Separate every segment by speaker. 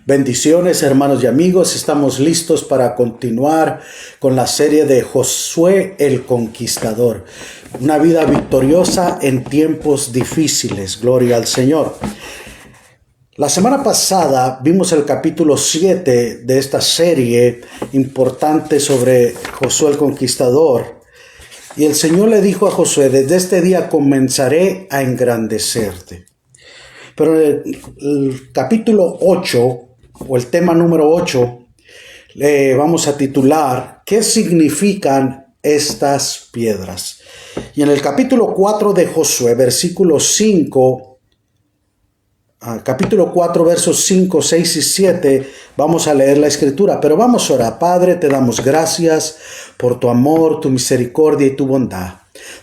Speaker 1: Bendiciones, hermanos y amigos. Estamos listos para continuar con la serie de Josué el Conquistador. Una vida victoriosa en tiempos difíciles. Gloria al Señor. La semana pasada vimos el capítulo 7 de esta serie importante sobre Josué el Conquistador. Y el Señor le dijo a Josué: desde este día comenzaré a engrandecerte. Pero el capítulo 8, o el tema número 8, le vamos a titular ¿qué significan estas piedras? Y en el capítulo 4 de Josué, capítulo 4, versos 5, 6 y 7, vamos a leer la escritura. Pero vamos a orar. Padre, te damos gracias por tu amor, tu misericordia y tu bondad.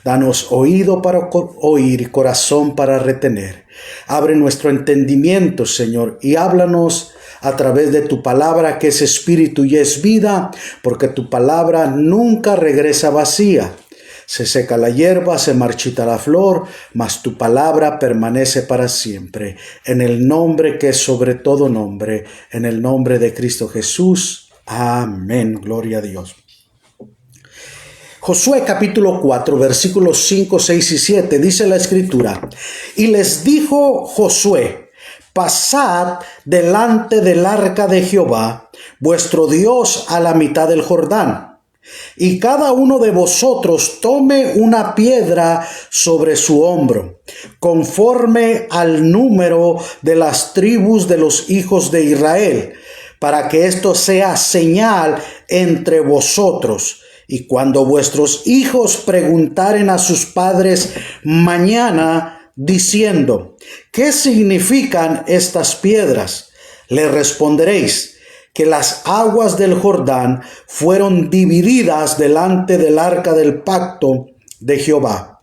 Speaker 1: Danos oído para oír y corazón para retener. Abre nuestro entendimiento, Señor, y háblanos a través de tu palabra, que es espíritu y es vida, porque tu palabra nunca regresa vacía. Se seca la hierba, se marchita la flor, mas tu palabra permanece para siempre. En el nombre que es sobre todo nombre, en el nombre de Cristo Jesús. Amén. Gloria a Dios. Josué capítulo 4, versículos 5, 6 y 7, dice la escritura: y les dijo Josué: pasad delante del arca de Jehová, vuestro Dios, a la mitad del Jordán, y cada uno de vosotros tome una piedra sobre su hombro, conforme al número de las tribus de los hijos de Israel, para que esto sea señal entre vosotros. Y cuando vuestros hijos preguntaren a sus padres mañana, diciendo: ¿qué significan estas piedras?, le responderéis que las aguas del Jordán fueron divididas delante del arca del pacto de Jehová.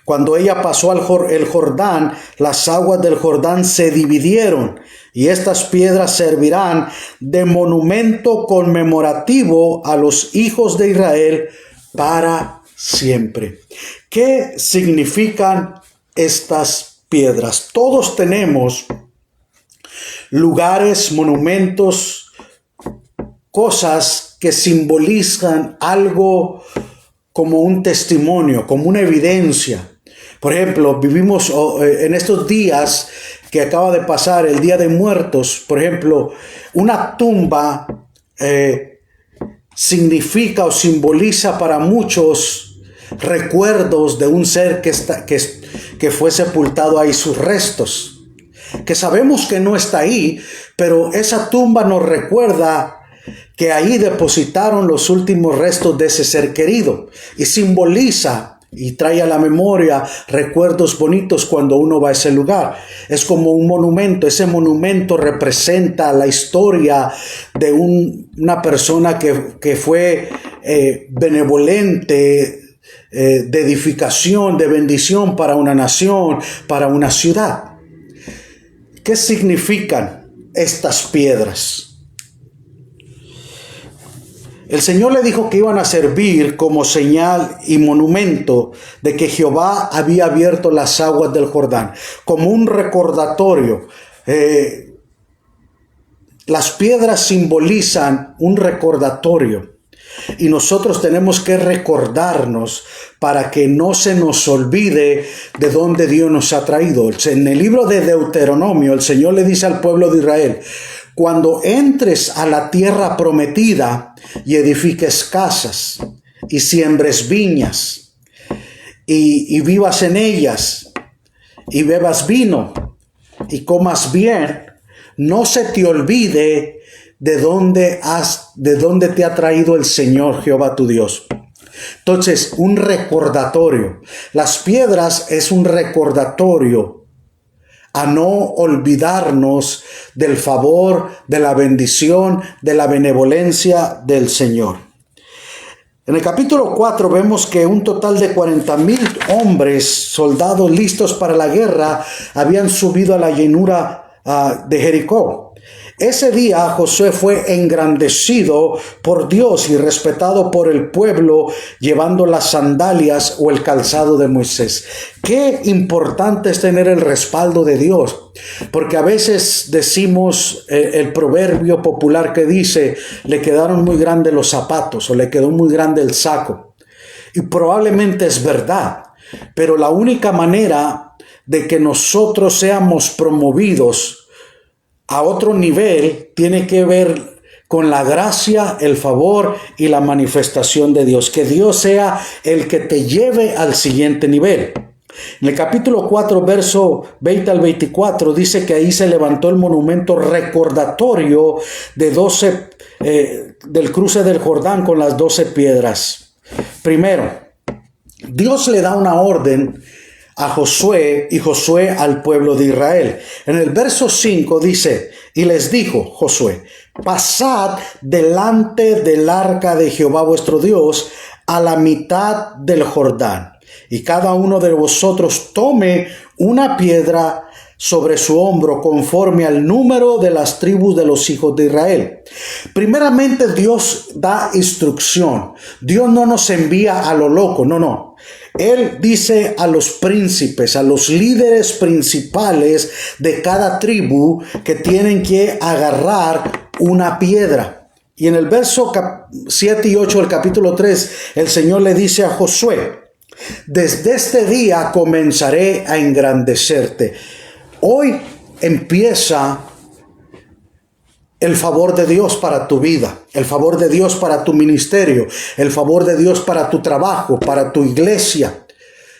Speaker 1: Cuando ella pasó el Jordán, las aguas del Jordán se dividieron, y estas piedras servirán de monumento conmemorativo a los hijos de Israel para siempre. ¿Qué significan estas piedras? Todos tenemos lugares, monumentos, cosas que simbolizan algo como un testimonio, como una evidencia. Por ejemplo, vivimos en estos días que acaba de pasar, el Día de Muertos. Por ejemplo, una tumba significa o simboliza para muchos recuerdos de un ser que fue sepultado ahí, sus restos, que sabemos que no está ahí, pero esa tumba nos recuerda que ahí depositaron los últimos restos de ese ser querido, y simboliza y trae a la memoria recuerdos bonitos cuando uno va a ese lugar. Es como un monumento. Ese monumento representa la historia de una persona que fue benevolente, de edificación, de bendición para una nación, para una ciudad. ¿Qué significan estas piedras? El Señor le dijo que iban a servir como señal y monumento de que Jehová había abierto las aguas del Jordán, como un recordatorio. Las piedras simbolizan un recordatorio, y nosotros tenemos que recordarnos para que no se nos olvide de dónde Dios nos ha traído. En el libro de Deuteronomio, el Señor le dice al pueblo de Israel: cuando entres a la tierra prometida y edifiques casas y siembres viñas y vivas en ellas y bebas vino y comas bien, no se te olvide de dónde te ha traído el Señor Jehová tu Dios. Entonces, un recordatorio. Las piedras es un recordatorio a no olvidarnos del favor, de la bendición, de la benevolencia del Señor. En el capítulo 4 vemos que un total de 40,000 hombres, soldados listos para la guerra, habían subido a la llanura de Jericó. Ese día Josué fue engrandecido por Dios y respetado por el pueblo, llevando las sandalias o el calzado de Moisés. Qué importante es tener el respaldo de Dios, porque a veces decimos el proverbio popular que dice: le quedaron muy grandes los zapatos o le quedó muy grande el saco. Y probablemente es verdad, pero la única manera de que nosotros seamos promovidos a otro nivel tiene que ver con la gracia, el favor y la manifestación de Dios. Que Dios sea el que te lleve al siguiente nivel. En el capítulo 4, verso 20 al 24, dice que ahí se levantó el monumento recordatorio de 12, del cruce del Jordán con las 12 piedras. Primero, Dios le da una orden a Josué y Josué al pueblo de Israel. En el verso 5 dice: y les dijo Josué: pasad delante del arca de Jehová vuestro Dios a la mitad del Jordán, y cada uno de vosotros tome una piedra sobre su hombro conforme al número de las tribus de los hijos de Israel. Primeramente, Dios da instrucción. Dios no nos envía a lo loco, no. Él dice a los príncipes, a los líderes principales de cada tribu, que tienen que agarrar una piedra. Y en el verso 7 y 8 del capítulo 3, el Señor le dice a Josué: desde este día comenzaré a engrandecerte. Hoy empieza el favor de Dios para tu vida, el favor de Dios para tu ministerio, el favor de Dios para tu trabajo, para tu iglesia,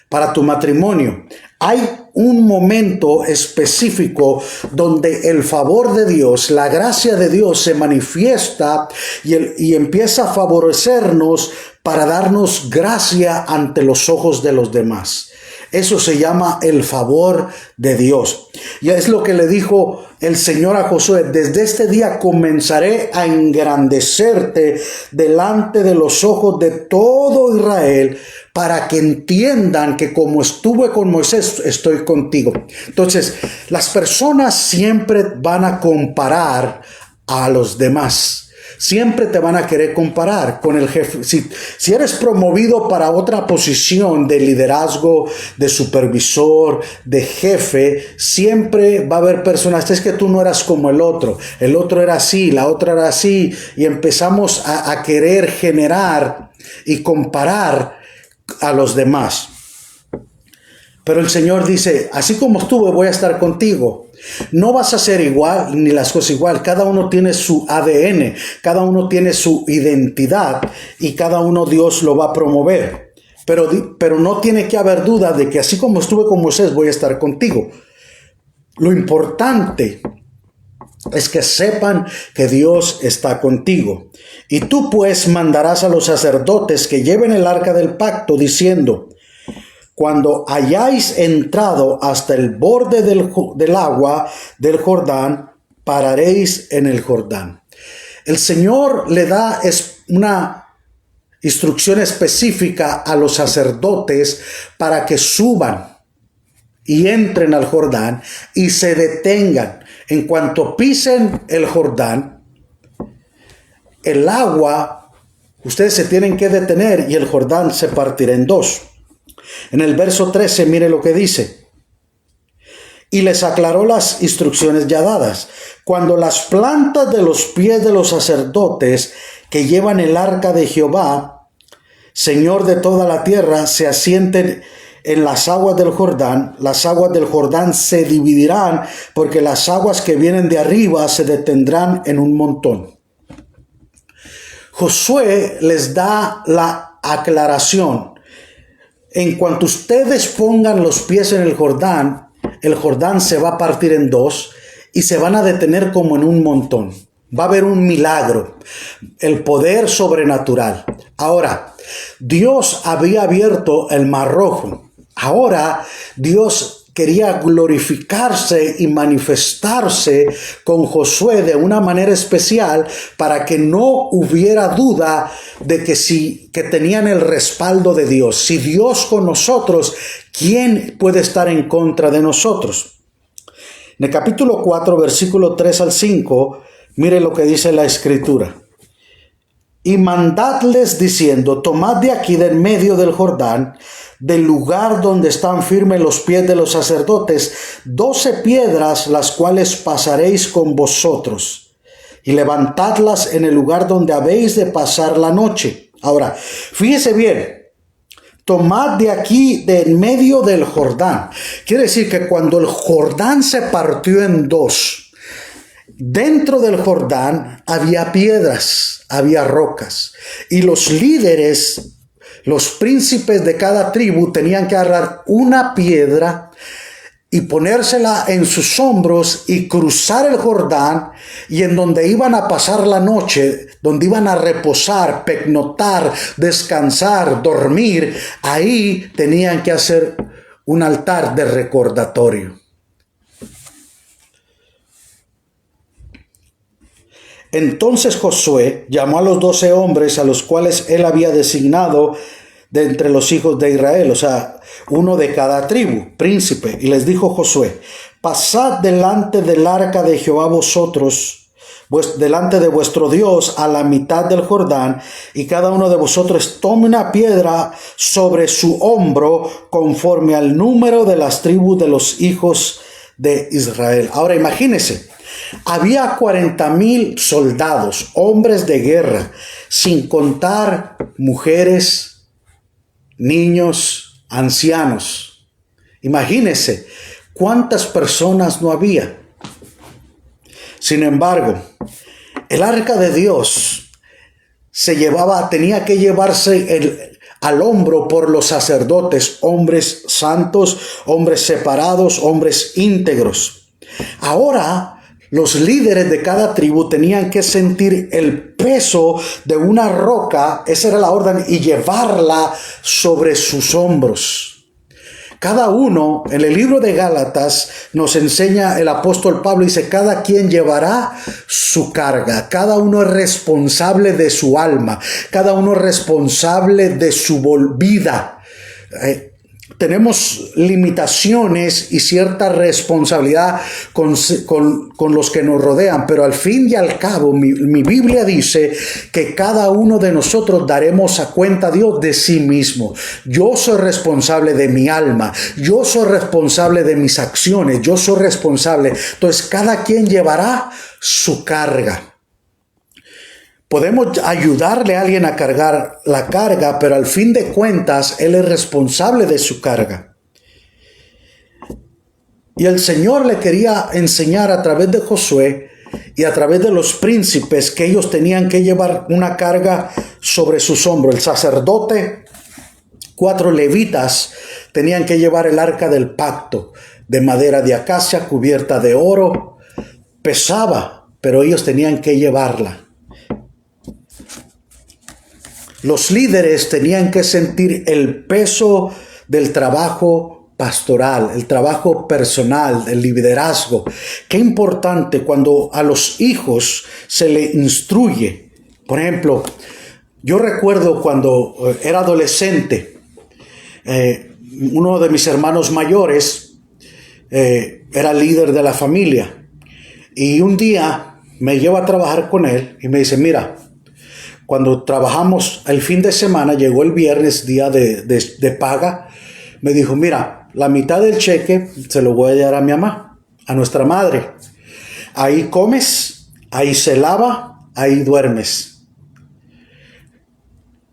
Speaker 1: para tu matrimonio. Hay un momento específico donde el favor de Dios, la gracia de Dios se manifiesta y empieza a favorecernos para darnos gracia ante los ojos de los demás. Eso se llama el favor de Dios. Y es lo que le dijo el Señor a Josué: desde este día comenzaré a engrandecerte delante de los ojos de todo Israel, para que entiendan que como estuve con Moisés, estoy contigo. Entonces, las personas siempre van a comparar a los demás. Siempre te van a querer comparar con el jefe. Si eres promovido para otra posición de liderazgo, de supervisor, de jefe, siempre va a haber personas: es que tú no eras como el otro era así, la otra era así, y empezamos a querer generar y comparar a los demás. Pero el Señor dice: así como estuve, voy a estar contigo. No vas a ser igual ni las cosas igual. Cada uno tiene su ADN, cada uno tiene su identidad, y cada uno Dios lo va a promover. Pero no tiene que haber duda de que así como estuve con Moisés, voy a estar contigo. Lo importante es que sepan que Dios está contigo. Y tú pues mandarás a los sacerdotes que lleven el arca del pacto, diciendo: cuando hayáis entrado hasta el borde del agua del Jordán, pararéis en el Jordán. El Señor le da una instrucción específica a los sacerdotes para que suban y entren al Jordán y se detengan. En cuanto pisen el Jordán, el agua, ustedes se tienen que detener y el Jordán se partirá en dos. En el verso 13, mire lo que dice: y les aclaró las instrucciones ya dadas. Cuando las plantas de los pies de los sacerdotes que llevan el arca de Jehová, Señor de toda la tierra, se asienten en las aguas del Jordán, las aguas del Jordán se dividirán, porque las aguas que vienen de arriba se detendrán en un montón. Josué les da la aclaración: en cuanto ustedes pongan los pies en el Jordán se va a partir en dos y se van a detener como en un montón. Va a haber un milagro, el poder sobrenatural. Ahora, Dios había abierto el Mar Rojo. Ahora Dios quería glorificarse y manifestarse con Josué de una manera especial, para que no hubiera duda de que tenían el respaldo de Dios. Si Dios con nosotros, ¿quién puede estar en contra de nosotros? En el capítulo 4, versículo 3 al 5, mire lo que dice la Escritura. Y mandadles diciendo, tomad de aquí del medio del Jordán, del lugar donde están firmes los pies de los sacerdotes, 12 piedras, las cuales pasaréis con vosotros, y levantadlas en el lugar donde habéis de pasar la noche. Ahora, fíjese bien, tomad de aquí, de en medio del Jordán. Quiere decir que cuando el Jordán se partió en dos, dentro del Jordán había piedras, había rocas, y los líderes, los príncipes de cada tribu tenían que agarrar una piedra y ponérsela en sus hombros y cruzar el Jordán, y en donde iban a pasar la noche, donde iban a reposar, pernoctar, descansar, dormir, ahí tenían que hacer un altar de recordatorio. Entonces Josué llamó a los 12 hombres a los cuales él había designado de entre los hijos de Israel, o sea, uno de cada tribu, príncipe, y les dijo Josué, pasad delante del arca de Jehová vosotros, delante de vuestro Dios a la mitad del Jordán, y cada uno de vosotros tome una piedra sobre su hombro conforme al número de las tribus de los hijos de Israel. Ahora imagínense, había 40,000 soldados, hombres de guerra, sin contar mujeres, niños, ancianos. Imagínense cuántas personas no había. Sin embargo, el arca de Dios tenía que llevarse al hombro por los sacerdotes, hombres santos, hombres separados, hombres íntegros. Ahora, los líderes de cada tribu tenían que sentir el peso de una roca, esa era la orden, y llevarla sobre sus hombros. Cada uno, en el libro de Gálatas, nos enseña el apóstol Pablo, dice, cada quien llevará su carga, cada uno es responsable de su alma, cada uno es responsable de su vida. Tenemos limitaciones y cierta responsabilidad con los que nos rodean, pero al fin y al cabo mi Biblia dice que cada uno de nosotros daremos a cuenta a Dios de sí mismo. Yo soy responsable de mi alma, yo soy responsable de mis acciones, yo soy responsable. Entonces cada quien llevará su carga. Podemos ayudarle a alguien a cargar la carga, pero al fin de cuentas, él es responsable de su carga. Y el Señor le quería enseñar a través de Josué y a través de los príncipes que ellos tenían que llevar una carga sobre sus hombros. El sacerdote, 4 levitas tenían que llevar el arca del pacto de madera de acacia cubierta de oro. Pesaba, pero ellos tenían que llevarla. Los líderes tenían que sentir el peso del trabajo pastoral, el trabajo personal, el liderazgo. Qué importante cuando a los hijos se le instruye. Por ejemplo, yo recuerdo cuando era adolescente, uno de mis hermanos mayores era líder de la familia. Y un día me lleva a trabajar con él y me dice, mira, cuando trabajamos el fin de semana, llegó el viernes, día de paga, me dijo, mira, la mitad del cheque se lo voy a dar a mi mamá, a nuestra madre. Ahí comes, ahí se lava, ahí duermes.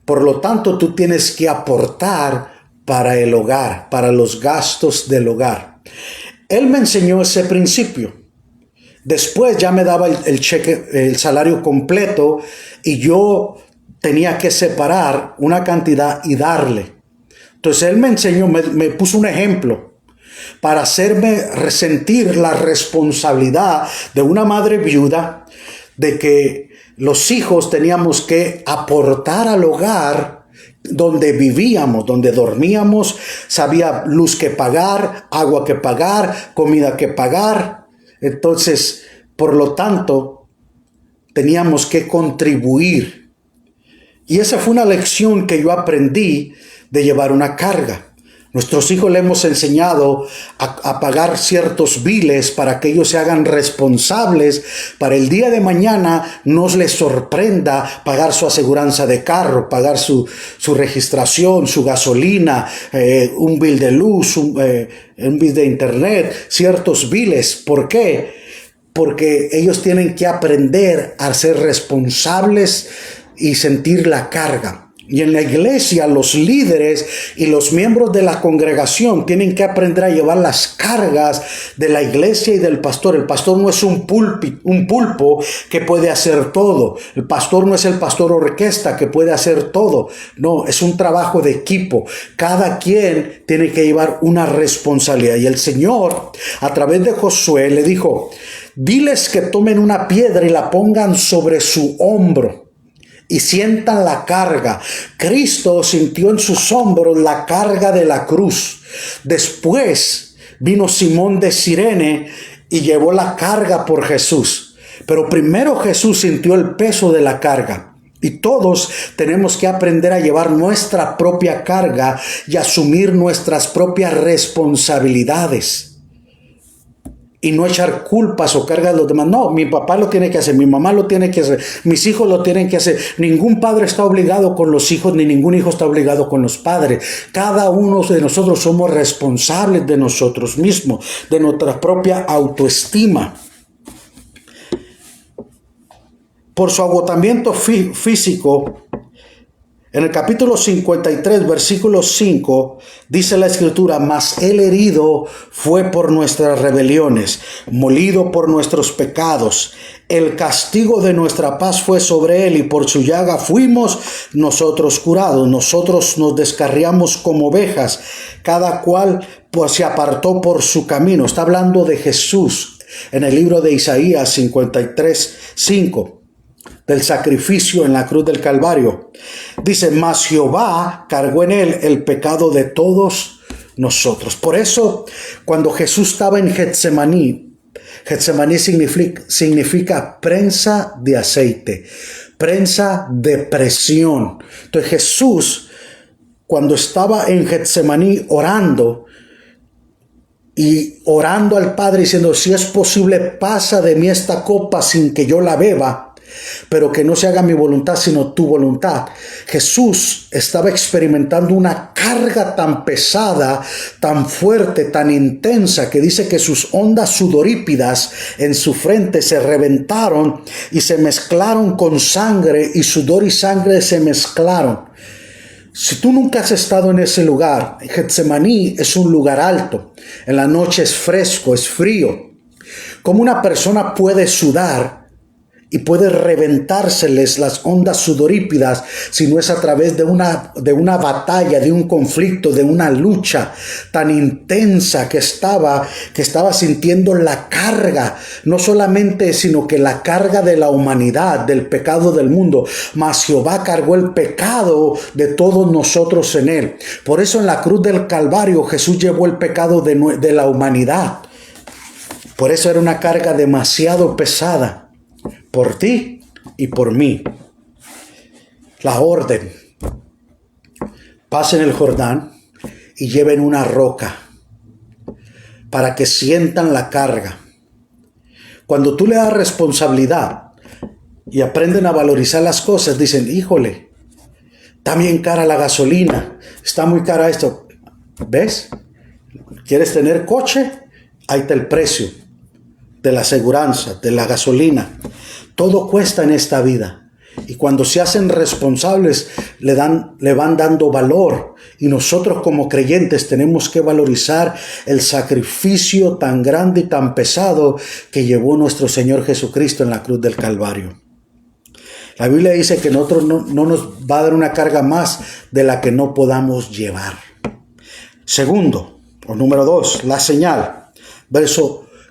Speaker 1: Por lo tanto, tú tienes que aportar para el hogar, para los gastos del hogar. Él me enseñó ese principio. Después ya me daba el cheque, el salario completo, y yo tenía que separar una cantidad y darle. Entonces él me enseñó, me puso un ejemplo para hacerme resentir la responsabilidad de una madre viuda, de que los hijos teníamos que aportar al hogar donde vivíamos, donde dormíamos. Había luz que pagar, agua que pagar, comida que pagar. Entonces, por lo tanto, teníamos que contribuir. Y esa fue una lección que yo aprendí de llevar una carga. Nuestros hijos le hemos enseñado a pagar ciertos biles para que ellos se hagan responsables para el día de mañana no les sorprenda pagar su aseguranza de carro, pagar su registración, su gasolina, un bill de luz, un bill de internet, ciertos biles. ¿Por qué? Porque ellos tienen que aprender a ser responsables y sentir la carga. Y en la iglesia los líderes y los miembros de la congregación tienen que aprender a llevar las cargas de la iglesia y del pastor. El pastor no es un pulpo que puede hacer todo. El pastor no es el pastor orquesta que puede hacer todo. No, es un trabajo de equipo. Cada quien tiene que llevar una responsabilidad. Y el Señor, a través de Josué, le dijo: diles que tomen una piedra y la pongan sobre su hombro y sientan la carga. Cristo sintió en sus hombros la carga de la cruz. Después vino Simón de Cirene y llevó la carga por Jesús. Pero primero Jesús sintió el peso de la carga. Y todos tenemos que aprender a llevar nuestra propia carga y asumir nuestras propias responsabilidades. Y no echar culpas o cargas a los demás. No, mi papá lo tiene que hacer, mi mamá lo tiene que hacer, mis hijos lo tienen que hacer. Ningún padre está obligado con los hijos, ni ningún hijo está obligado con los padres. Cada uno de nosotros somos responsables de nosotros mismos, de nuestra propia autoestima. Por su agotamiento físico, en el capítulo 53, versículo 5, dice la Escritura: mas él herido fue por nuestras rebeliones, molido por nuestros pecados. El castigo de nuestra paz fue sobre él, y por su llaga fuimos nosotros curados. Nosotros nos descarriamos como ovejas, cada cual pues se apartó por su camino. Está hablando de Jesús en el libro de Isaías 53, 5. Del sacrificio en la cruz del Calvario. Dice: mas Jehová cargó en él el pecado de todos nosotros. Por eso, cuando Jesús estaba en Getsemaní, Getsemaní significa prensa de aceite, prensa de presión. Entonces Jesús, cuando estaba en Getsemaní orando al Padre diciendo: si es posible, pasa de mí esta copa sin que yo la beba, pero que no se haga mi voluntad sino tu voluntad. Jesús estaba experimentando una carga tan pesada, tan fuerte, tan intensa, que dice que sus ondas sudorípidas en su frente se reventaron y se mezclaron con sangre, y sudor y sangre se mezclaron. Si tú nunca has estado en ese lugar, Getsemaní es un lugar alto. En la noche es fresco, es frío. ¿Cómo una persona puede sudar y puede reventárseles las ondas sudorípidas si no es a través de una batalla, de un conflicto, de una lucha tan intensa que estaba sintiendo la carga, no solamente, sino que la carga de la humanidad, del pecado del mundo? Mas Jehová cargó el pecado de todos nosotros en él. Por eso en la cruz del Calvario Jesús llevó el pecado de la humanidad. Por eso era una carga demasiado pesada. Por ti y por mí. La orden: pasen el Jordán y lleven una roca para que sientan la carga. Cuando tú le das responsabilidad y aprenden a valorizar las cosas, dicen: híjole, está bien cara la gasolina, está muy cara esto. ¿Ves? ¿Quieres tener coche? Ahí está el precio de la aseguranza, de la gasolina. Todo cuesta en esta vida. Y cuando se hacen responsables, le van dando valor. Y nosotros como creyentes tenemos que valorizar el sacrificio tan grande y tan pesado que llevó nuestro Señor Jesucristo en la cruz del Calvario. La Biblia dice que nosotros no nos va a dar una carga más de la que no podamos llevar. Segundo, o número 2, la señal.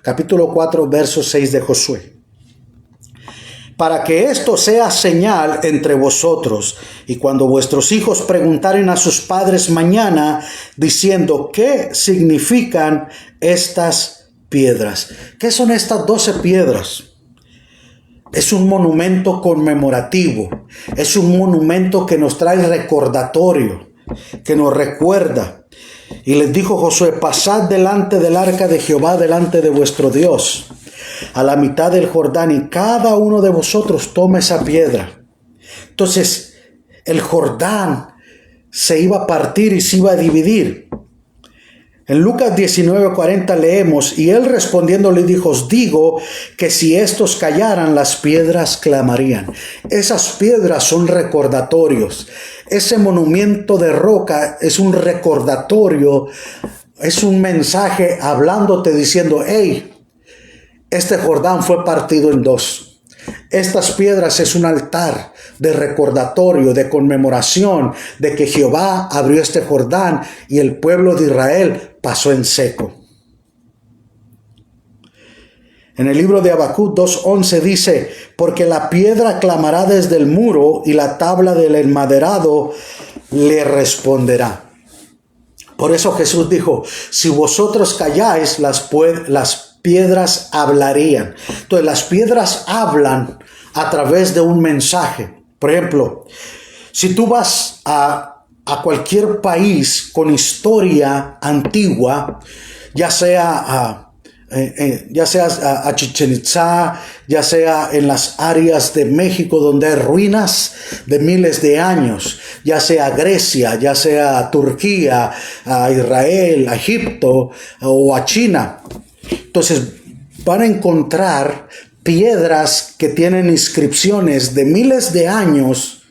Speaker 1: Capítulo 4, verso 6 de Josué. Para que esto sea señal entre vosotros, y cuando vuestros hijos preguntaren a sus padres mañana, diciendo: ¿qué significan estas piedras? ¿Qué son estas 12 piedras? Es un monumento conmemorativo, es un monumento que nos trae recordatorio, que nos recuerda. Y les dijo Josué: pasad delante del arca de Jehová, delante de vuestro Dios, a la mitad del Jordán, y cada uno de vosotros tome esa piedra. Entonces, el Jordán se iba a partir y se iba a dividir. En Lucas 19:40 leemos: y él respondiendo le dijo: os digo que si estos callaran, las piedras clamarían. Esas piedras son recordatorios. Ese monumento de roca es un recordatorio, es un mensaje hablándote, diciendo: hey, este Jordán fue partido en dos. Estas piedras es un altar de recordatorio, de conmemoración de que Jehová abrió este Jordán y el pueblo de Israel pasó en seco. En el libro de Habacuc 2:11 dice: porque la piedra clamará desde el muro y la tabla del enmaderado le responderá. Por eso Jesús dijo: si vosotros calláis, las piedras hablarían. Entonces las piedras hablan a través de un mensaje. Por ejemplo, si tú vas a cualquier país con historia antigua, ya sea a Chichén Itzá, ya sea en las áreas de México donde hay ruinas de miles de años, ya sea Grecia, ya sea a Turquía, a Israel, a Egipto o a China. Entonces van a encontrar piedras que tienen inscripciones de miles de años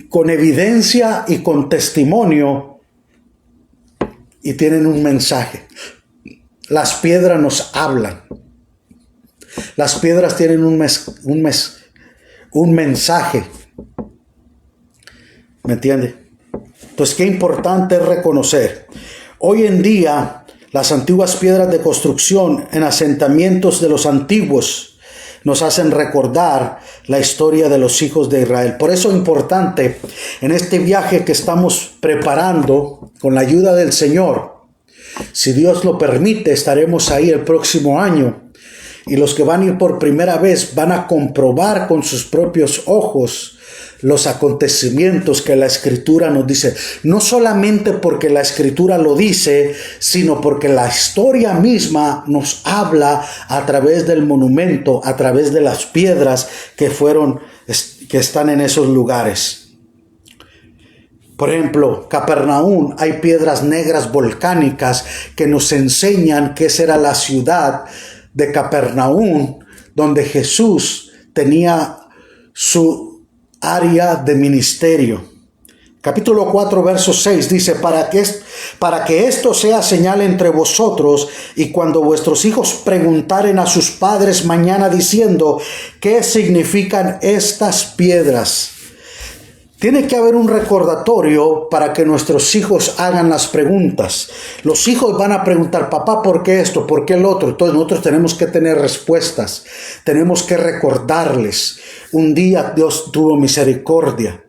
Speaker 1: con evidencia y con testimonio, y tienen un mensaje. Las piedras nos hablan. Las piedras tienen un mensaje. ¿Me entiende? Entonces, qué importante es reconocer. Hoy en día, las antiguas piedras de construcción en asentamientos de los antiguos nos hacen recordar la historia de los hijos de Israel. Por eso es importante, en este viaje que estamos preparando con la ayuda del Señor, si Dios lo permite, estaremos ahí el próximo año, y los que van a ir por primera vez van a comprobar con sus propios ojos los acontecimientos que la Escritura nos dice. No solamente porque la Escritura lo dice, sino porque la historia misma nos habla a través del monumento, a través de las piedras que están en esos lugares. Por ejemplo, Capernaum, hay piedras negras volcánicas que nos enseñan que esa era la ciudad de Capernaum, donde Jesús tenía su área de ministerio. Capítulo 4, verso 6 dice: para que esto sea señal entre vosotros, y cuando vuestros hijos preguntaren a sus padres mañana diciendo: ¿qué significan estas piedras? Tiene que haber un recordatorio para que nuestros hijos hagan las preguntas. Los hijos van a preguntar: papá, ¿por qué esto? ¿Por qué el otro? Entonces nosotros tenemos que tener respuestas. Tenemos que recordarles. Un día Dios tuvo misericordia.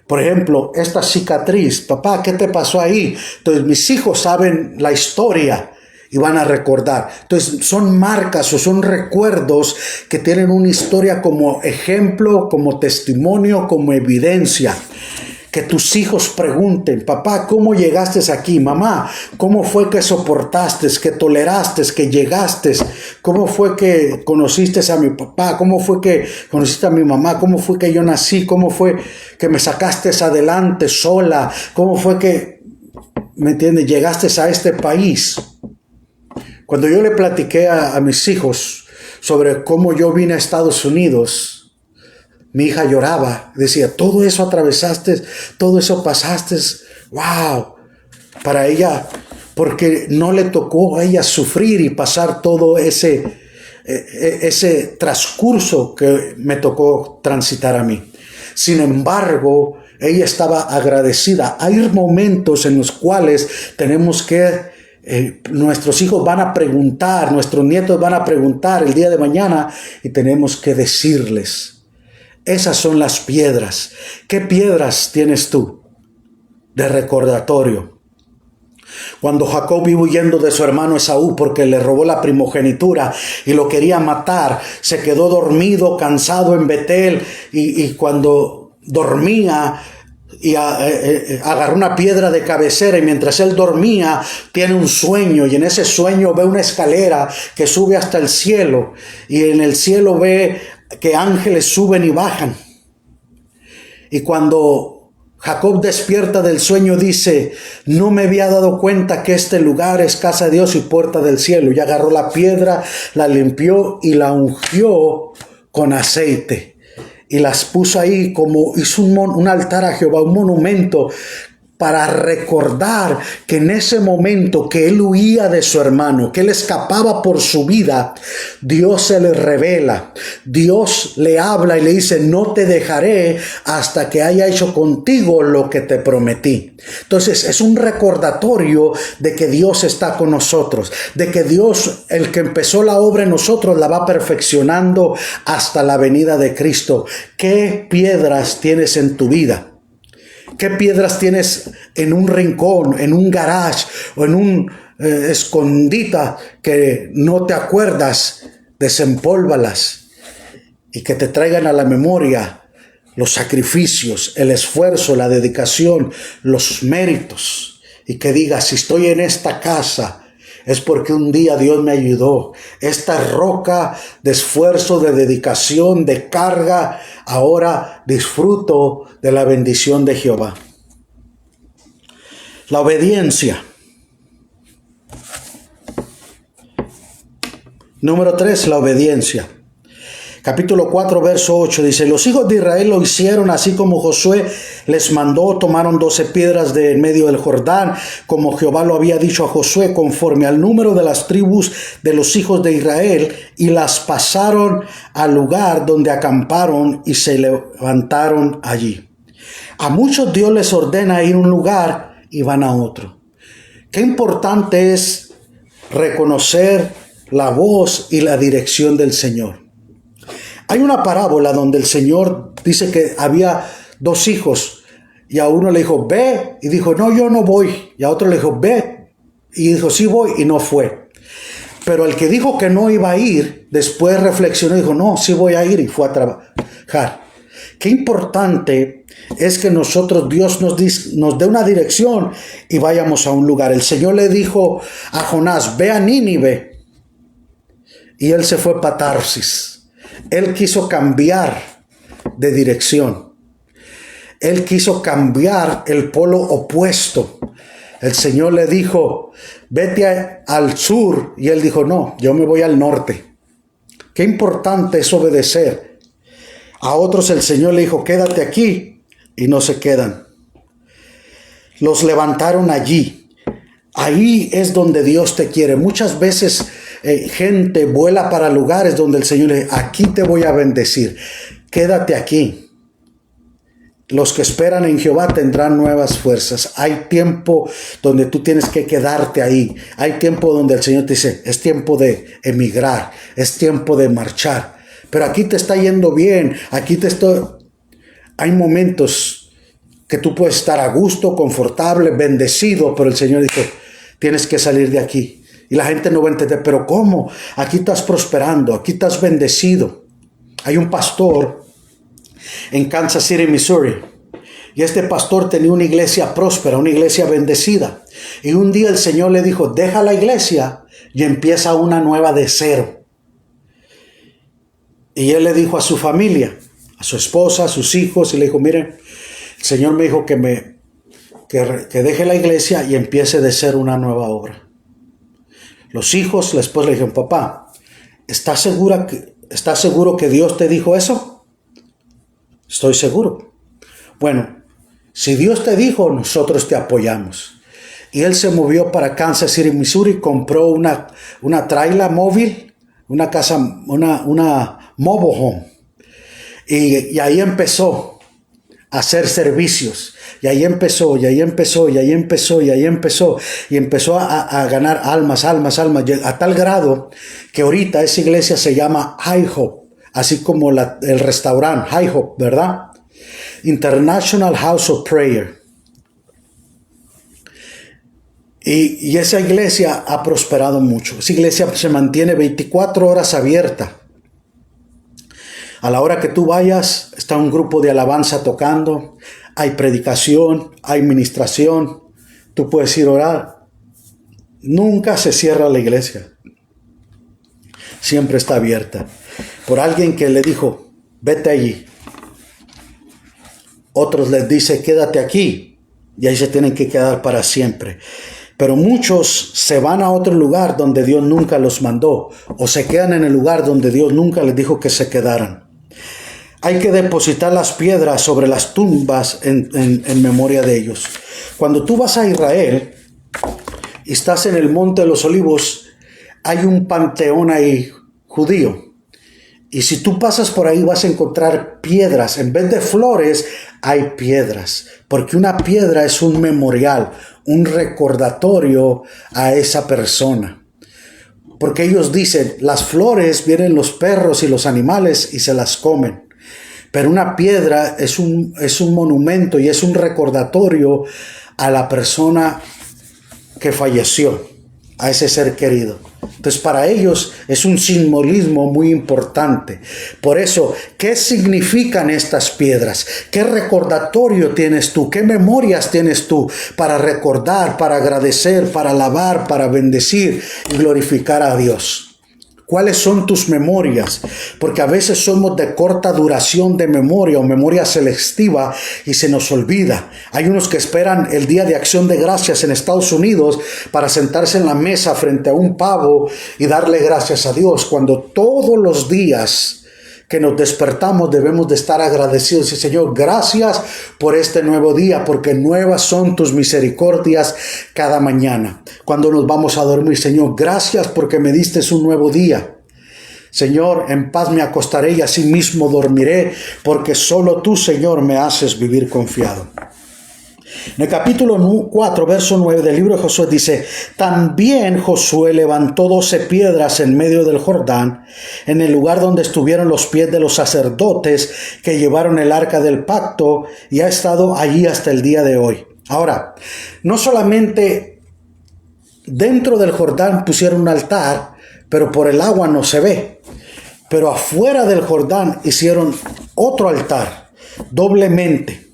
Speaker 1: Por ejemplo, esta cicatriz. Papá, ¿qué te pasó ahí? Entonces mis hijos saben la historia y van a recordar. Entonces son marcas o son recuerdos que tienen una historia como ejemplo, como testimonio, como evidencia. Que tus hijos pregunten: papá, ¿cómo llegaste aquí? Mamá, ¿cómo fue que soportaste, que toleraste, que llegaste? ¿Cómo fue que conociste a mi papá? ¿Cómo fue que conociste a mi mamá? ¿Cómo fue que yo nací? ¿Cómo fue que me sacaste adelante sola? ¿Cómo fue que, me entiendes, llegaste a este país? Cuando yo le platiqué a mis hijos sobre cómo yo vine a Estados Unidos, mi hija lloraba, decía: todo eso atravesaste, todo eso pasaste, wow. Para ella, porque no le tocó a ella sufrir y pasar todo ese transcurso que me tocó transitar a mí. Sin embargo, ella estaba agradecida. Hay momentos en los cuales tenemos que nuestros hijos van a preguntar, nuestros nietos van a preguntar el día de mañana, y tenemos que decirles: esas son las piedras. ¿Qué piedras tienes tú de recordatorio? Cuando Jacob iba huyendo de su hermano Esaú porque le robó la primogenitura y lo quería matar, se quedó dormido, cansado en Betel, y cuando dormía, y agarró una piedra de cabecera, y mientras él dormía tiene un sueño, y en ese sueño ve una escalera que sube hasta el cielo, y en el cielo ve que ángeles suben y bajan. Y cuando Jacob despierta del sueño dice: no me había dado cuenta que este lugar es casa de Dios y puerta del cielo. Y agarró la piedra, la limpió y la ungió con aceite. Y las puso ahí, como hizo un altar a Jehová, un monumento, para recordar que en ese momento que él huía de su hermano, que él escapaba por su vida, Dios se le revela, Dios le habla y le dice: no te dejaré hasta que haya hecho contigo lo que te prometí. Entonces es un recordatorio de que Dios está con nosotros, de que Dios, el que empezó la obra en nosotros, la va perfeccionando hasta la venida de Cristo. ¿Qué piedras tienes en tu vida? ¿Qué piedras tienes en un rincón, en un garage o en un escondita que no te acuerdas? Desempólvalas y que te traigan a la memoria los sacrificios, el esfuerzo, la dedicación, los méritos. Y que digas: si estoy en esta casa, es porque un día Dios me ayudó. Esta roca de esfuerzo, de dedicación, de carga, ahora disfruto de la bendición de Jehová. La obediencia. Número 3, la obediencia. Capítulo 4, verso 8 dice: los hijos de Israel lo hicieron así como Josué les mandó. Tomaron 12 piedras de en medio del Jordán, como Jehová lo había dicho a Josué, conforme al número de las tribus de los hijos de Israel, y las pasaron al lugar donde acamparon y se levantaron allí. A muchos Dios les ordena ir a un lugar y van a otro. Qué importante es reconocer la voz y la dirección del Señor. Hay una parábola donde el Señor dice que había 2 hijos, y a uno le dijo: ve, y dijo: no, yo no voy. Y a otro le dijo: ve, y dijo: sí voy, y no fue. Pero el que dijo que no iba a ir, después reflexionó y dijo: no, sí voy a ir, y fue a trabajar. Qué importante es que nosotros, Dios nos dé una dirección y vayamos a un lugar. El Señor le dijo a Jonás: ve a Nínive, y él se fue para Tarsis. Él quiso cambiar de dirección. Él quiso cambiar el polo opuesto. El Señor le dijo: vete al sur. Y él dijo: no, yo me voy al norte. Qué importante es obedecer. A otros el Señor le dijo: quédate aquí. Y no se quedan. Los levantaron allí. Ahí es donde Dios te quiere. Muchas veces gente vuela para lugares donde el Señor le dice: aquí te voy a bendecir, quédate aquí. Los que esperan en Jehová tendrán nuevas fuerzas. Hay tiempo donde tú tienes que quedarte ahí. Hay tiempo donde el Señor te dice: es tiempo de emigrar, es tiempo de marchar. Pero aquí te está yendo bien, hay momentos que tú puedes estar a gusto, confortable, bendecido, pero el Señor dice: tienes que salir de aquí. Y la gente no va a entender: pero ¿cómo? Aquí estás prosperando, aquí estás bendecido. Hay un pastor en Kansas City, Missouri, y este pastor tenía una iglesia próspera, una iglesia bendecida. Y un día el Señor le dijo: deja la iglesia y empieza una nueva de cero. Y él le dijo a su familia, a su esposa, a sus hijos, y le dijo: miren, el Señor me dijo que deje la iglesia y empiece de cero una nueva obra. Los hijos, la esposa le dijeron: papá, ¿estás seguro que Dios te dijo eso? Estoy seguro. Bueno, si Dios te dijo, nosotros te apoyamos. Y él se movió para Kansas City, Missouri, compró una traila móvil, una casa, una mobile home. Y ahí empezó a hacer servicios. Y ahí empezó a ganar almas, a tal grado que ahorita esa iglesia se llama High Hope, así como el restaurante High Hope, ¿verdad? International House of Prayer. Y esa iglesia ha prosperado mucho. Esa iglesia se mantiene 24 horas abierta. A la hora que tú vayas, está un grupo de alabanza tocando. hay predicación, hay ministración, tú puedes ir a orar. Nunca se cierra la iglesia. Siempre está abierta. Por alguien que le dijo, vete allí. Otros les dice, quédate aquí. Y ahí se tienen que quedar para siempre. Pero muchos se van a otro lugar donde Dios nunca los mandó. O se quedan en el lugar donde Dios nunca les dijo que se quedaran. Hay que depositar las piedras sobre las tumbas en memoria de ellos. Cuando tú vas a Israel y estás en el Monte de los Olivos, hay un panteón ahí judío. Y si tú pasas por ahí vas a encontrar piedras. En vez de flores, hay piedras. Porque una piedra es un memorial, un recordatorio a esa persona. Porque ellos dicen, las flores vienen los perros y los animales y se las comen. Pero una piedra es un monumento y es un recordatorio a la persona que falleció, a ese ser querido. Entonces para ellos es un simbolismo muy importante. Por eso, ¿qué significan estas piedras? ¿Qué recordatorio tienes tú? ¿Qué memorias tienes tú para recordar, para agradecer, para alabar, para bendecir y glorificar a Dios? ¿Cuáles son tus memorias? Porque a veces somos de corta duración de memoria o memoria selectiva y se nos olvida. Hay unos que esperan el Día de Acción de Gracias en Estados Unidos para sentarse en la mesa frente a un pavo y darle gracias a Dios, cuando todos los días que nos despertamos debemos de estar agradecidos. Y Señor, gracias por este nuevo día, porque nuevas son tus misericordias cada mañana. Cuando nos vamos a dormir, Señor, gracias porque me diste un nuevo día. Señor, en paz me acostaré y así mismo dormiré, porque solo tú, Señor, me haces vivir confiado. En el capítulo 4, verso 9 del libro de Josué dice, también Josué levantó 12 piedras en medio del Jordán, en el lugar donde estuvieron los pies de los sacerdotes que llevaron el arca del pacto, y ha estado allí hasta el día de hoy. Ahora, no solamente dentro del Jordán pusieron un altar, pero por el agua no se ve. Pero afuera del Jordán hicieron otro altar, doblemente.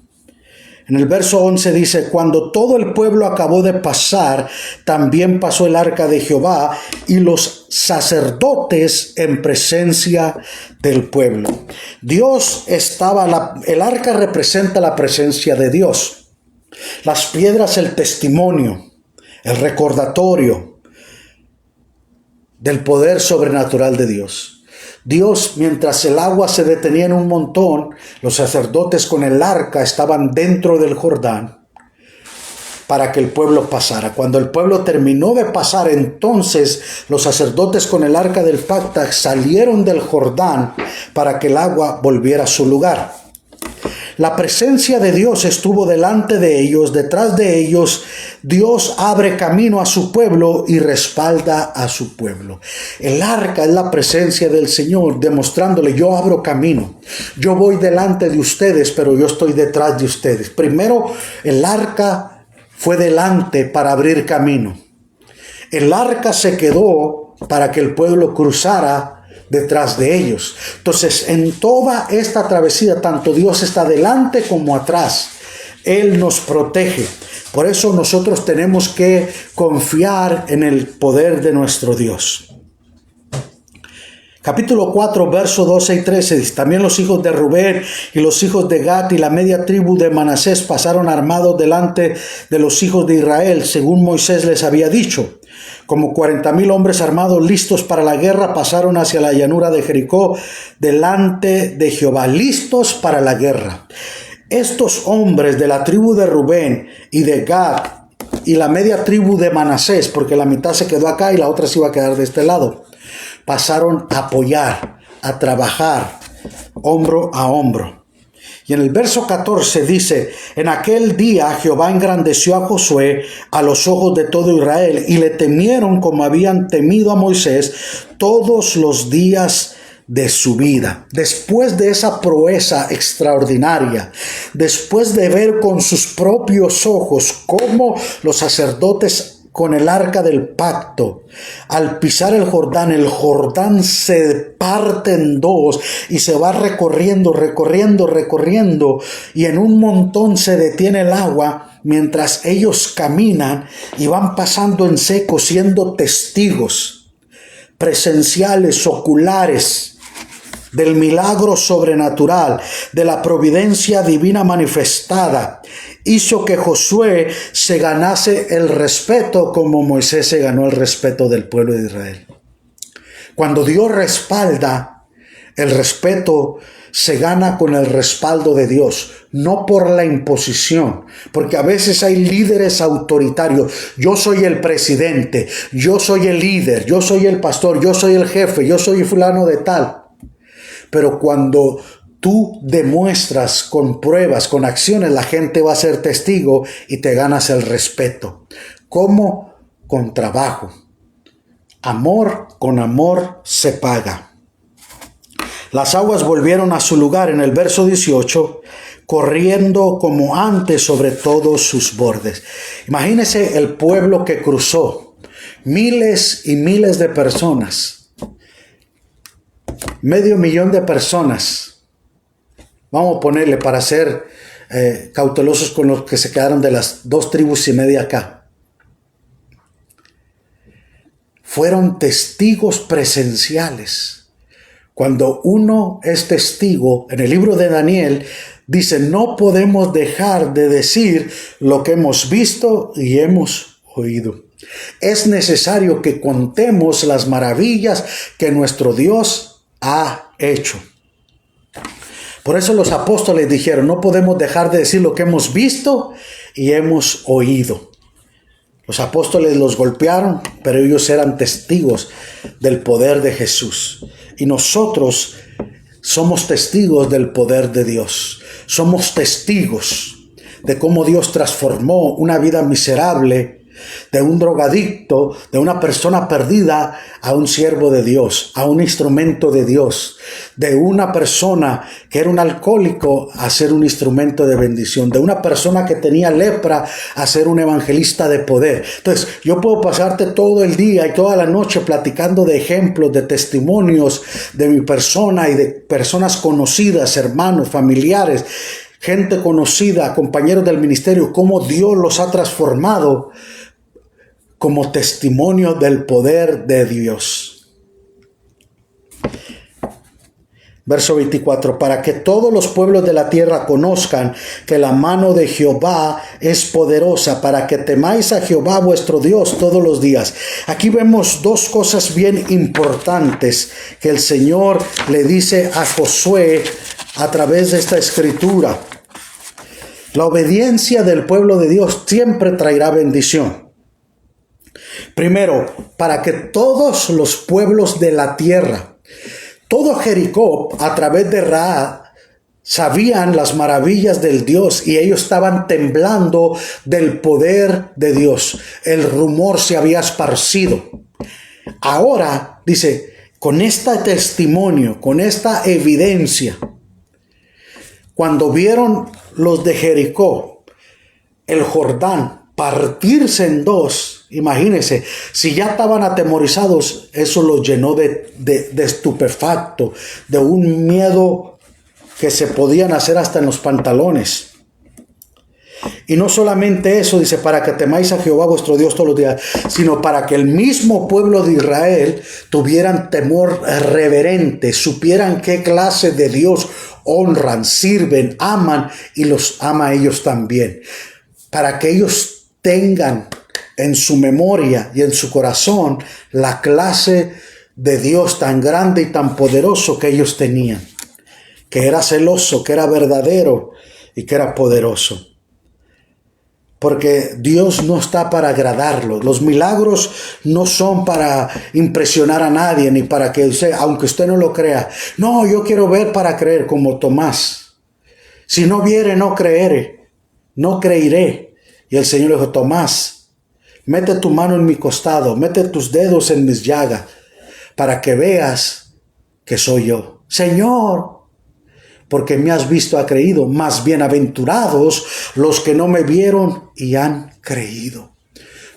Speaker 1: En el verso 11 dice, cuando todo el pueblo acabó de pasar, también pasó el arca de Jehová y los sacerdotes en presencia del pueblo. Dios estaba, el arca representa la presencia de Dios. Las piedras, el testimonio, el recordatorio del poder sobrenatural de Dios. Dios, mientras el agua se detenía en un montón, los sacerdotes con el arca estaban dentro del Jordán para que el pueblo pasara. Cuando el pueblo terminó de pasar, entonces los sacerdotes con el arca del pacto salieron del Jordán para que el agua volviera a su lugar. La presencia de Dios estuvo delante de ellos, detrás de ellos. Dios abre camino a su pueblo y respalda a su pueblo. El arca es la presencia del Señor, demostrándole, yo abro camino. Yo voy delante de ustedes, pero yo estoy detrás de ustedes. Primero, el arca fue delante para abrir camino. El arca se quedó para que el pueblo cruzara detrás de ellos. Entonces, en toda esta travesía, tanto Dios está delante como atrás. Él nos protege. Por eso nosotros tenemos que confiar en el poder de nuestro Dios. Capítulo 4, versos 12 y 13 dice, también los hijos de Rubén y los hijos de Gad y la media tribu de Manasés pasaron armados delante de los hijos de Israel, según Moisés les había dicho. Como 40,000 hombres armados listos para la guerra pasaron hacia la llanura de Jericó delante de Jehová, listos para la guerra. Estos hombres de la tribu de Rubén y de Gad y la media tribu de Manasés, porque la mitad se quedó acá y la otra se iba a quedar de este lado, pasaron a apoyar, a trabajar, hombro a hombro. Y en el verso 14 dice, en aquel día Jehová engrandeció a Josué a los ojos de todo Israel y le temieron como habían temido a Moisés todos los días de su vida. Después de esa proeza extraordinaria, después de ver con sus propios ojos cómo los sacerdotes con el arca del pacto. Al pisar el Jordán se parte en dos y se va recorriendo, y en un montón se detiene el agua mientras ellos caminan y van pasando en seco, siendo testigos presenciales, oculares, del milagro sobrenatural, de la providencia divina manifestada. Hizo que Josué se ganase el respeto como Moisés se ganó el respeto del pueblo de Israel. Cuando Dios respalda, el respeto se gana con el respaldo de Dios, no por la imposición, porque a veces hay líderes autoritarios. Yo soy el presidente, yo soy el líder, yo soy el pastor, yo soy el jefe, yo soy fulano de tal. Pero cuando tú demuestras con pruebas, con acciones, la gente va a ser testigo y te ganas el respeto. ¿Cómo? Con trabajo. Amor con amor se paga. Las aguas volvieron a su lugar en el verso 18, corriendo como antes sobre todos sus bordes. Imagínese el pueblo que cruzó. Miles y miles de personas. 500,000 de personas. Vamos a ponerle para ser cautelosos con los que se quedaron de las 2,5 tribus acá. Fueron testigos presenciales. Cuando uno es testigo, en el libro de Daniel, dice, no podemos dejar de decir lo que hemos visto y hemos oído. Es necesario que contemos las maravillas que nuestro Dios ha hecho. Por eso los apóstoles dijeron, no podemos dejar de decir lo que hemos visto y hemos oído. Los apóstoles los golpearon, pero ellos eran testigos del poder de Jesús. Y nosotros somos testigos del poder de Dios. Somos testigos de cómo Dios transformó una vida miserable, de un drogadicto, de una persona perdida, a un siervo de Dios, a un instrumento de Dios, de una persona que era un alcohólico a ser un instrumento de bendición, de una persona que tenía lepra a ser un evangelista de poder. Entonces, yo puedo pasarte todo el día y toda la noche platicando de ejemplos, de testimonios de mi persona y de personas conocidas, hermanos, familiares, gente conocida, compañeros del ministerio, cómo Dios los ha transformado como testimonio del poder de Dios. Verso 24, para que todos los pueblos de la tierra conozcan que la mano de Jehová es poderosa, para que temáis a Jehová vuestro Dios todos los días. Aquí vemos dos cosas bien importantes que el Señor le dice a Josué a través de esta escritura. La obediencia del pueblo de Dios siempre traerá bendición. Primero, para que todos los pueblos de la tierra, todo Jericó a través de Rahab, sabían las maravillas del Dios y ellos estaban temblando del poder de Dios. El rumor se había esparcido. Ahora, dice, con este testimonio, con esta evidencia, cuando vieron los de Jericó, el Jordán, partirse en dos, imagínense, si ya estaban atemorizados, eso los llenó de estupefacto, de un miedo que se podían hacer hasta en los pantalones. Y no solamente eso, dice, para que temáis a Jehová vuestro Dios todos los días, sino para que el mismo pueblo de Israel tuvieran temor reverente, supieran qué clase de Dios honran, sirven, aman y los ama a ellos también. Para que ellos tengan en su memoria y en su corazón la clase de Dios tan grande y tan poderoso que ellos tenían, que era celoso, que era verdadero y que era poderoso. Porque Dios no está para agradarlo. Los milagros no son para impresionar a nadie, ni para que usted, aunque usted no lo crea. No, yo quiero ver para creer, como Tomás. Si no viere, no creeré, no creeré. Y el Señor le dijo, Tomás, mete tu mano en mi costado, mete tus dedos en mis llagas, para que veas que soy yo. Señor, porque me has visto, ha creído. Más bienaventurados los que no me vieron y han creído.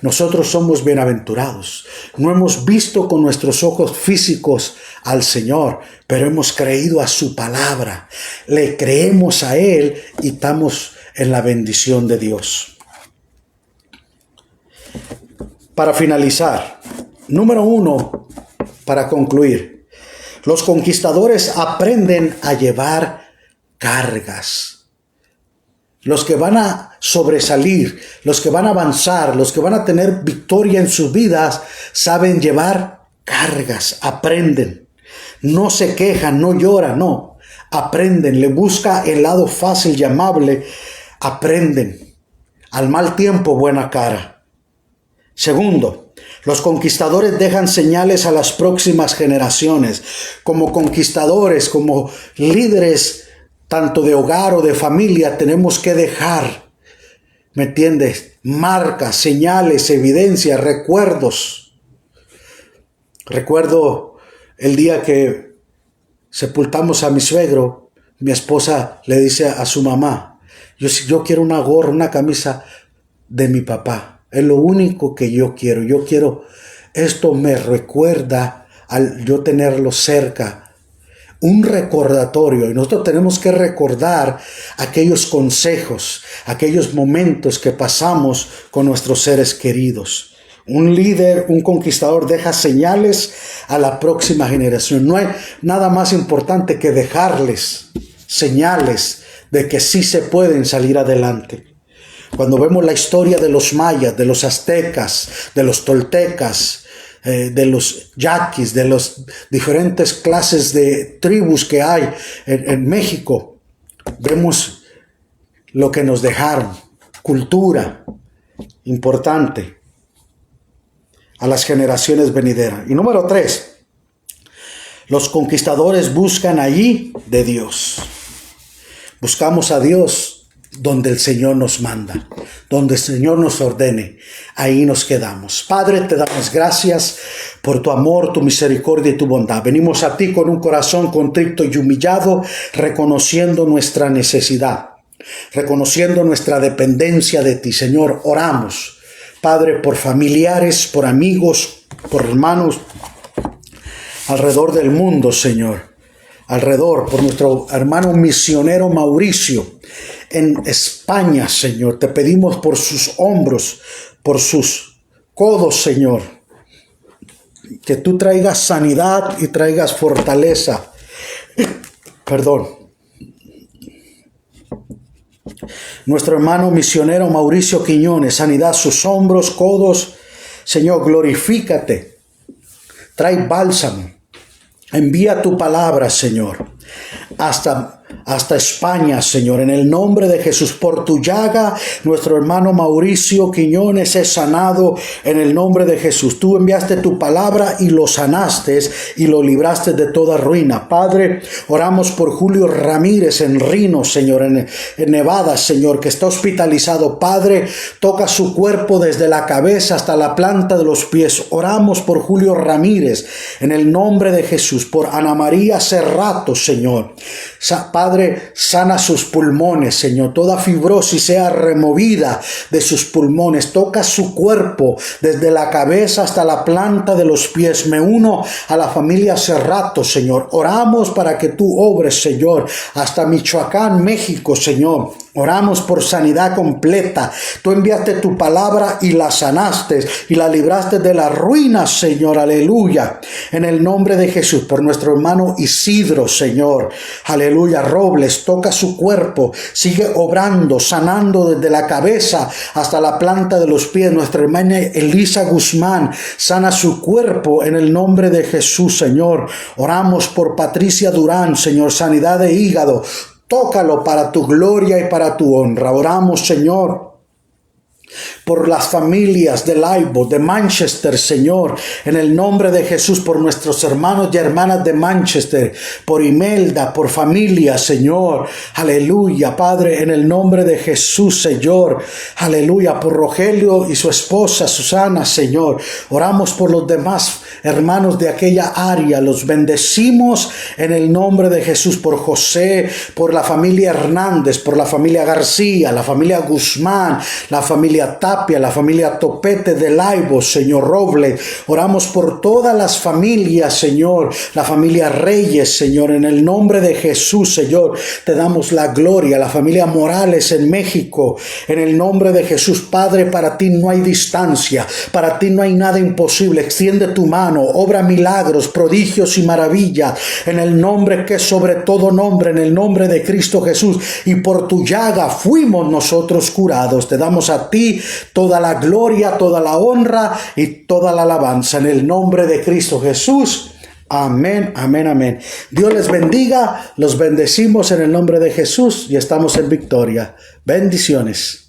Speaker 1: nosotros somos bienaventurados. No hemos visto con nuestros ojos físicos al Señor, pero hemos creído a su palabra. Le creemos a Él y estamos en la bendición de Dios. Para finalizar, número 1, para concluir, los conquistadores aprenden a llevar cargas. Los que van a sobresalir, los que van a avanzar, los que van a tener victoria en sus vidas, saben llevar cargas, aprenden. No se quejan, no lloran, no. Aprenden, le busca el lado fácil y amable, aprenden. Al mal tiempo, buena cara. Segundo, los conquistadores dejan señales a las próximas generaciones. Como conquistadores, como líderes, tanto de hogar o de familia, tenemos que dejar, ¿me entiendes? Marcas, señales, evidencias, recuerdos. Recuerdo el día que sepultamos a mi suegro, mi esposa le dice a su mamá, yo quiero una gorra, una camisa de mi papá. Es lo único que yo quiero. Esto me recuerda al yo tenerlo cerca. Un recordatorio. Y nosotros tenemos que recordar aquellos consejos, aquellos momentos que pasamos con nuestros seres queridos. Un líder, un conquistador deja señales a la próxima generación. No hay nada más importante que dejarles señales de que sí se pueden salir adelante. Cuando vemos la historia de los mayas, de los aztecas, de los toltecas, de los yaquis, de las diferentes clases de tribus que hay en México, vemos lo que nos dejaron, cultura importante a las generaciones venideras. Y número 3, los conquistadores buscan allí de Dios. Buscamos a Dios donde el Señor nos manda, donde el Señor nos ordene, ahí nos quedamos. Padre, te damos gracias por tu amor, tu misericordia y tu bondad. Venimos a ti con un corazón contrito y humillado, reconociendo nuestra necesidad, reconociendo nuestra dependencia de ti. Señor, oramos, Padre, por familiares, por amigos, por hermanos alrededor del mundo, Señor. Por nuestro hermano misionero Mauricio en España, Señor. Te pedimos por sus hombros, por sus codos, Señor, que tú traigas sanidad y traigas fortaleza. Nuestro hermano misionero Mauricio Quiñones, sanidad, sus hombros, codos. Señor, glorifícate. Trae bálsamo. Envía tu palabra, Señor, hasta España, Señor, en el nombre de Jesús. Por tu llaga, nuestro hermano Mauricio Quiñones es sanado en el nombre de Jesús. Tú enviaste tu palabra y lo sanaste y lo libraste de toda ruina. Padre, oramos por Julio Ramírez en Reno, Señor, en Nevada, Señor, que está hospitalizado. Padre, toca su cuerpo desde la cabeza hasta la planta de los pies. Oramos por Julio Ramírez en el nombre de Jesús. Por Ana María Cerrato, Señor. Padre, sana sus pulmones, Señor. Toda fibrosis sea removida de sus pulmones. Toca su cuerpo desde la cabeza hasta la planta de los pies. Me uno a la familia Cerrato, Señor. Oramos para que tú obres, Señor, hasta Michoacán, México, Señor. Oramos por sanidad completa. Tú enviaste tu palabra y la sanaste y la libraste de la ruina, Señor. Aleluya. En el nombre de Jesús, por nuestro hermano Isidro, Señor. Aleluya. Robles, toca su cuerpo. Sigue obrando, sanando desde la cabeza hasta la planta de los pies. Nuestra hermana Elisa Guzmán, sana su cuerpo en el nombre de Jesús, Señor. Oramos por Patricia Durán, Señor. Sanidad de hígado. Tócalo para tu gloria y para tu honra. Oramos, Señor, por las familias de Laibo, de Manchester, Señor, en el nombre de Jesús, por nuestros hermanos y hermanas de Manchester, por Imelda, por familia, Señor, aleluya, Padre, en el nombre de Jesús, Señor, aleluya, por Rogelio y su esposa Susana, Señor, oramos por los demás hermanos de aquella área, los bendecimos en el nombre de Jesús, por José, por la familia Hernández, por la familia García, la familia Guzmán, la familia Tapia, Tapia, la familia Topete de Laibos, Señor Roble. Oramos por todas las familias, Señor, la familia Reyes, Señor, en el nombre de Jesús, Señor, te damos la gloria. La familia Morales en México, en el nombre de Jesús, Padre, para ti no hay distancia, para ti no hay nada imposible. Extiende tu mano, obra milagros, prodigios y maravillas, en el nombre que es sobre todo nombre, en el nombre de Cristo Jesús, y por tu llaga fuimos nosotros curados. Te damos a ti toda la gloria, toda la honra y toda la alabanza, en el nombre de Cristo Jesús. Amén, amén, amén. Dios les bendiga, los bendecimos en el nombre de Jesús y estamos en victoria. Bendiciones.